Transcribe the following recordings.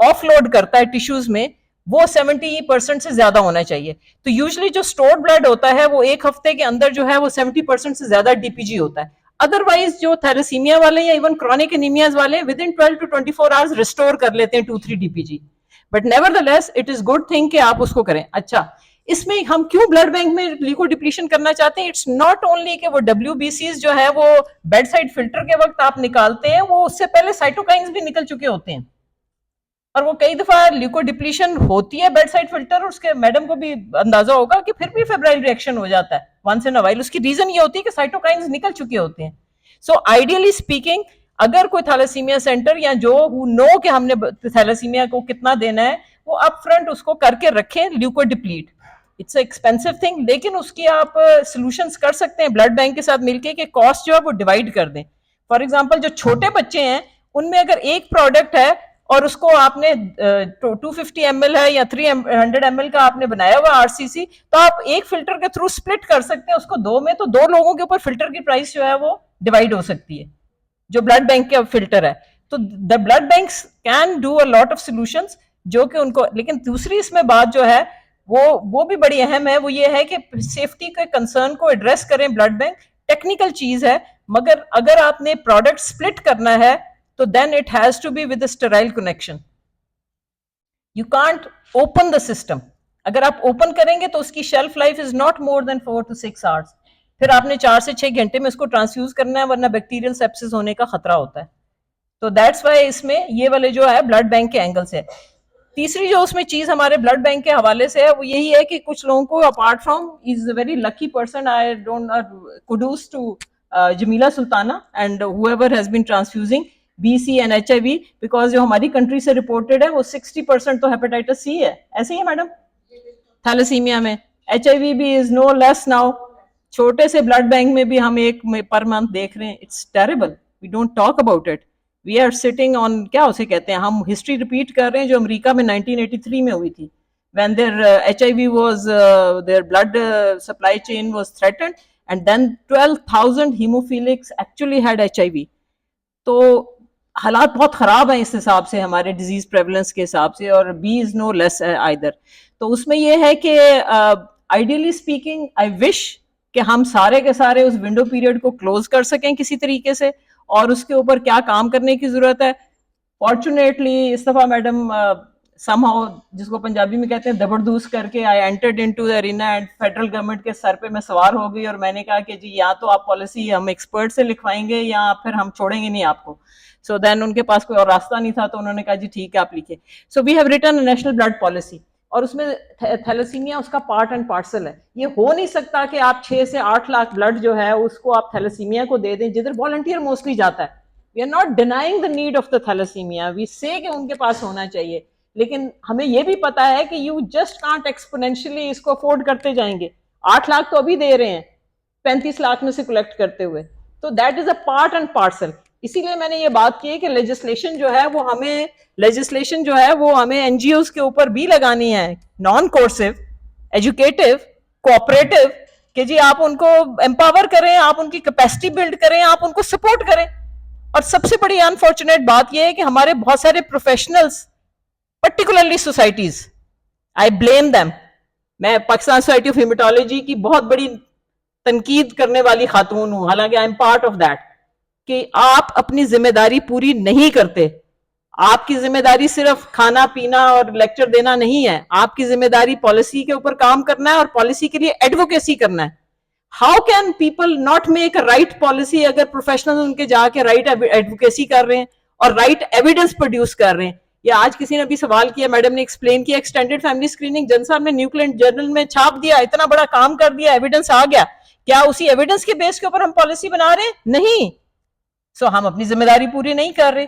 Offload करता है tissues में, वो 70% से ज्यादा होना चाहिए। तो यूजुअली जो स्टोर्ड ब्लड होता है वो एक हफ्ते के अंदर जो है वो 70% से ज्यादा डीपीजी होता है। अदरवाइज जो थैलेसीमिया वाले या इवन क्रॉनिक एनीमियाज वाले with in 12 to 24 hours restore कर लेते हैं 2-3 DPG. But nevertheless it is good thing कि आप उसको करें। अच्छा, इसमें हम क्यों ब्लड बैंक में ल्यूको डिप्लीशन करना चाहते हैं? इट्स नॉट ओनली कि वो WBCs जो है वो बेड साइड फिल्टर के वक्त आप निकालते हैं, वो उससे पहले साइटोकाइंस भी निकल चुके होते हैं, और वो कई दफा ल्यूको डिप्लीशन होती है बेड साइड फिल्टर, और उसके मैडम को भी अंदाजा होगा कि फिर भी फेब्राइल रिएक्शन हो जाता है वंस इन अ वाइल। उसकी रीजन ये होती है कि साइटोकाइंस निकल चुके होते हैं। सो आइडियली स्पीकिंग, अगर कोई थैलेसीमिया सेंटर या जो हु नो कि हमने थैलेसीमिया को कितना देना है, वो अप फ्रंट उसको करके रखें leuco deplete. It's expensive thing, लेकिन उसकी आप सोल्यूशंस कर सकते हैं ब्लड बैंक के साथ मिलके कि कॉस्ट जो है वो डिवाइड कर दें। फॉर एग्जांपल जो छोटे बच्चे हैं उनमें अगर एक प्रोडक्ट है और उसको आपने 250 ml है या 300 ml का आपने बनाया हुआ RCC, तो आप एक फिल्टर के थ्रू स्प्लिट कर सकते हैं उसको दो में, तो दो लोगों के ऊपर फिल्टर की प्राइस जो है वो डिवाइड हो सकती है, जो ब्लड बैंक का फिल्टर है। तो the blood banks can do a lot of solutions जो कि उनको, लेकिन दूसरी इसमें बात जो है वो भी बड़ी अहम है, वो ये है कि सेफ्टी के कंसर्न को एड्रेस करें ब्लड बैंक। टेक्निकल चीज है, मगर अगर आपने प्रोडक्ट स्प्लिट करना है तो then it has to be with sterile connection. You can't open the system. अगर आप ओपन करेंगे तो उसकी shelf life is not more than 4 to 6 hours, फिर आपने 4 से 6 घंटे में उसको ट्रांसफ्यूज करना है, वरना बैक्टीरियल सेप्सिस होने का खतरा होता है। तो दैट्स वाई इसमें ये वाले जो है ब्लड बैंक के एंगल से। तीसरी जो उसमें चीज हमारे ब्लड बैंक के हवाले से है वो यही है कि कुछ लोगों को, apart from is a very lucky person, I don't kudos to Jamila Sultana and whoever has been transfusing BC and HIV, because जो हमारी कंट्री से रिपोर्टेड है वो 60% तो हेपेटाइटिस C है। ऐसे ही है मैडम? थैलेसीमिया में HIV भी इज नो लेस नाउ। छोटे से ब्लड बैंक में भी हम एक पर मंथ देख रहे हैं। It's terrible, we don't talk about it. We are sitting on, क्या उसे कहते हैं, हम हिस्ट्री रिपीट कर रहे हैं जो अमेरिका में 1983 में हुई थी, when their HIV was their blood supply chain was threatened, and then 12,000 hemophilics actually had HIV। तो हालात बहुत खराब है इस हिसाब से हमारे डिजीज प्रेवलेंस के हिसाब से, और B is no less either. तो उसमें यह है कि आइडियली स्पीकिंग आई विश कि हम सारे के सारे उस विंडो पीरियड को क्लोज कर सकें किसी तरीके से, और उसके ऊपर क्या काम करने की जरूरत है। फॉर्चुनेटली इस दफा मैडम समहाउ, जिसको पंजाबी में कहते हैं जबरदस्त करके, I entered into the arena and federal government के सर पे मैं सवार हो गई, और मैंने कहा कि जी या तो आप पॉलिसी हम एक्सपर्ट से लिखवाएंगे या फिर हम छोड़ेंगे नहीं आपको। सो देन उनके पास कोई और रास्ता नहीं था, तो उन्होंने कहा जी ठीक है आप लिखिए। So we have written national blood policy, और उसमें थैलेसीमिया उसका पार्ट एंड पार्सल है। ये हो नहीं सकता कि आप 6 से 8 लाख ब्लड जो है उसको आप थैलेसीमिया को दे दें, जिधर वॉलंटियर मोस्टली जाता है। We are not denying the need of the thalassaemia, we say कि उनके पास होना चाहिए, लेकिन हमें यह भी पता है कि यू जस्ट कांट एक्सपोनेंशियली इसको अफोर्ड करते जाएंगे। 8 लाख तो अभी दे रहे हैं 35 लाख में से कलेक्ट करते हुए, तो that is a part and parcel. इसीलिए मैंने ये बात की है कि लेजिस्लेशन जो है वो हमें एनजीओज के ऊपर भी लगानी है, नॉन कोर्सिव, एजुकेटिव, कोऑपरेटिव, कि जी आप उनको एम्पावर करें, आप उनकी कैपेसिटी बिल्ड करें, आप उनको सपोर्ट करें। और सबसे बड़ी अनफॉर्चुनेट बात यह है कि हमारे बहुत सारे professionals, particularly societies, I blame them. मैं पाकिस्तान सोसाइटी ऑफ हेमेटोलॉजी की बहुत बड़ी तनकीद करने वाली खातून हूं, हालांकि I am part of that, कि आप अपनी जिम्मेदारी पूरी नहीं करते। आपकी जिम्मेदारी सिर्फ खाना पीना और लेक्चर देना नहीं है, आपकी जिम्मेदारी पॉलिसी के ऊपर काम करना है और पॉलिसी के लिए एडवोकेसी करना है। How can people not make a right policy अगर प्रोफेशनल उनके जाके राइट एडवोकेसी कर रहे हैं और राइट एविडेंस प्रोड्यूस कर रहे हैं। या आज किसी ने भी सवाल किया, मैडम ने एक्सप्लेन किया, एक्सटेंडेड फैमिली स्क्रीनिंग जन साहब ने न्यूक्लियर जर्नल में छाप दिया, इतना बड़ा काम कर दिया, एविडेंस आ गया, क्या उसी एविडेंस के बेस के ऊपर हम पॉलिसी बना रहे हैं? नहीं। सो हम अपनी जिम्मेदारी पूरी नहीं कर रहे।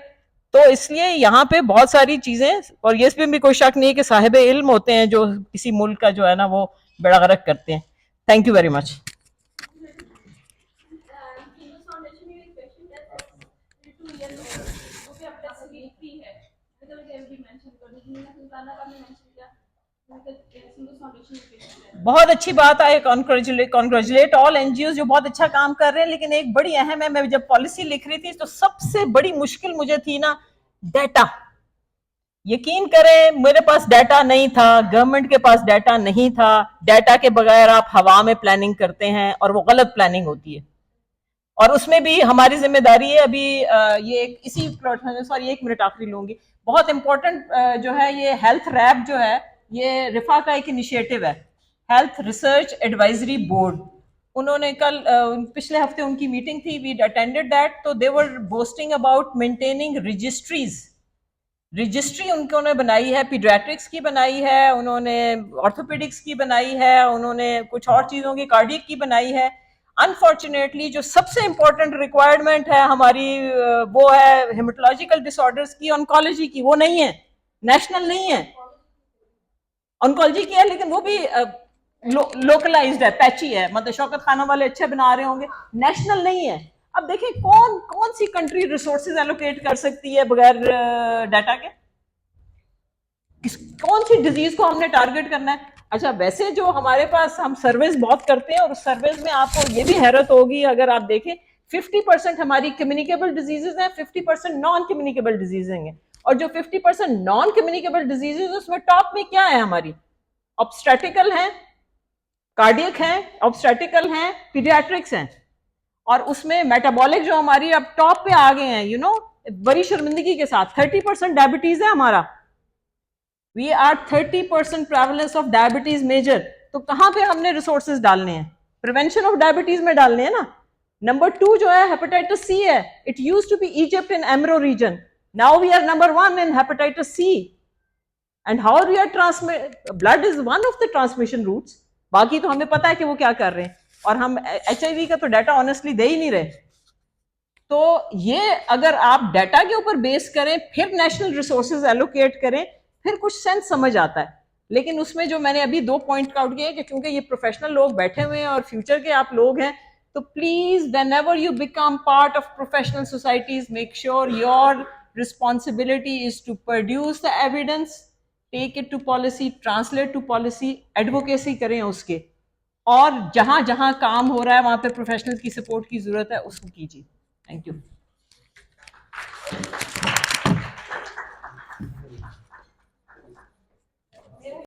तो इसलिए यहाँ पे बहुत सारी चीजें, और ये भी कोई शक नहीं है कि साहिब इल्म होते हैं जो किसी मुल्क का जो है ना वो बेड़ा गर्क करते हैं। Thank you very much. बहुत अच्छी बात है, कॉन्ग्रेचुलेट ऑल एनजीओ जो बहुत अच्छा काम कर रहे हैं, लेकिन एक बड़ी अहम है, मैं जब पॉलिसी लिख रही थी तो सबसे बड़ी मुश्किल मुझे थी ना, डाटा। यकीन करें मेरे पास डाटा नहीं था, गवर्नमेंट के पास डाटा नहीं था। डाटा के बगैर आप हवा में प्लानिंग करते हैं और वो गलत प्लानिंग होती है। और उसमें भी हमारी जिम्मेदारी है। अभी ये इसी प्लेटफॉर्म में, सॉरी एक मिनट आखिरी लूंगी, बहुत इंपॉर्टेंट जो है ये हेल्थ रैप जो है, ये रिफा का एक इनिशिएटिव है, हेल्थ रिसर्च एडवाइजरी बोर्ड। उन्होंने कल पिछले हफ्ते उनकी मीटिंग थी, वी अटेंडेड दैट, तो they were boasting about maintaining registries. Registry उन्होंने बनाई है, पीडियाट्रिक्स की बनाई है, उन्होंने ऑर्थोपेडिक्स की बनाई है, उन्होंने कुछ और चीजों की, कार्डियक की बनाई है। अनफॉर्चुनेटली जो सबसे इंपॉर्टेंट रिक्वायरमेंट है हमारी वो है हेमेटोलॉजिकल डिसऑर्डर्स की, ऑन्कोलॉजी की, वो नहीं है, नेशनल नहीं है। ऑन्कोलॉजी की है लेकिन वो भी लोकलाइज्ड है, पैची है, मतलब शौकत खाना वाले अच्छे बना रहे होंगे, नेशनल नहीं है। अब देखें कौन कौन सी कंट्री रिसोर्सेज एलोकेट कर सकती है बगैर डाटा के, कौन सी डिजीज को हमने टारगेट करना है। अच्छा वैसे जो हमारे पास हम सर्विस बहुत करते हैं, और उस सर्विस में आपको ये भी हैरत होगी अगर आप देखें 50% हमारी कम्युनिकेबल डिजीजेज हैं, 50% नॉन कम्युनिकेबल डिजीज हैं। और जो 50% नॉन कम्युनिकेबल डिजीजेज उसमें टॉप में क्या है हमारी, ऑब्स्टेटिकल हैं, कार्डियक हैं, ऑब्स्टेटिकल हैं, पीडियाट्रिक्स हैं। और उसमें मेटाबॉलिक जो हमारी अब टॉप पे आ गए हैं, यू नो, बड़ी शर्मिंदगी के साथ 30% डायबिटीज है हमारा। We are 30% prevalence of diabetes major. तो कहां पे हमने रिसोर्सेज डालने हैं, प्रिवेंशन ऑफ डायबिटीज में डालने हैं ना। नंबर 2 जो है हेपेटाइटिस सी है, it used to be Egypt in EMRO region, now we are number 1 in hepatitis C. And how we are transmit, blood is one of the transmission routes, बाकी तो हमें पता है कि वो क्या कर रहे हैं, और हम HIV का तो डाटा ऑनेस्टली दे ही नहीं रहे। तो ये अगर आप डाटा के ऊपर बेस करें, फिर नेशनल रिसोर्सेज एलोकेट करें, फिर कुछ सेंस समझ आता है। लेकिन उसमें जो मैंने अभी 2 पॉइंट आउट किए कि क्योंकि ये प्रोफेशनल लोग बैठे हुए हैं और फ्यूचर के आप लोग हैं, तो please whenever you become part of professional societies, make sure your responsibility is to produce the evidence, take it to policy, translate to policy, advocacy करें उसके, और जहां जहां काम हो रहा है वहां पे प्रोफेशनल की सपोर्ट की जरूरत है, उसको कीजिए। Thank you.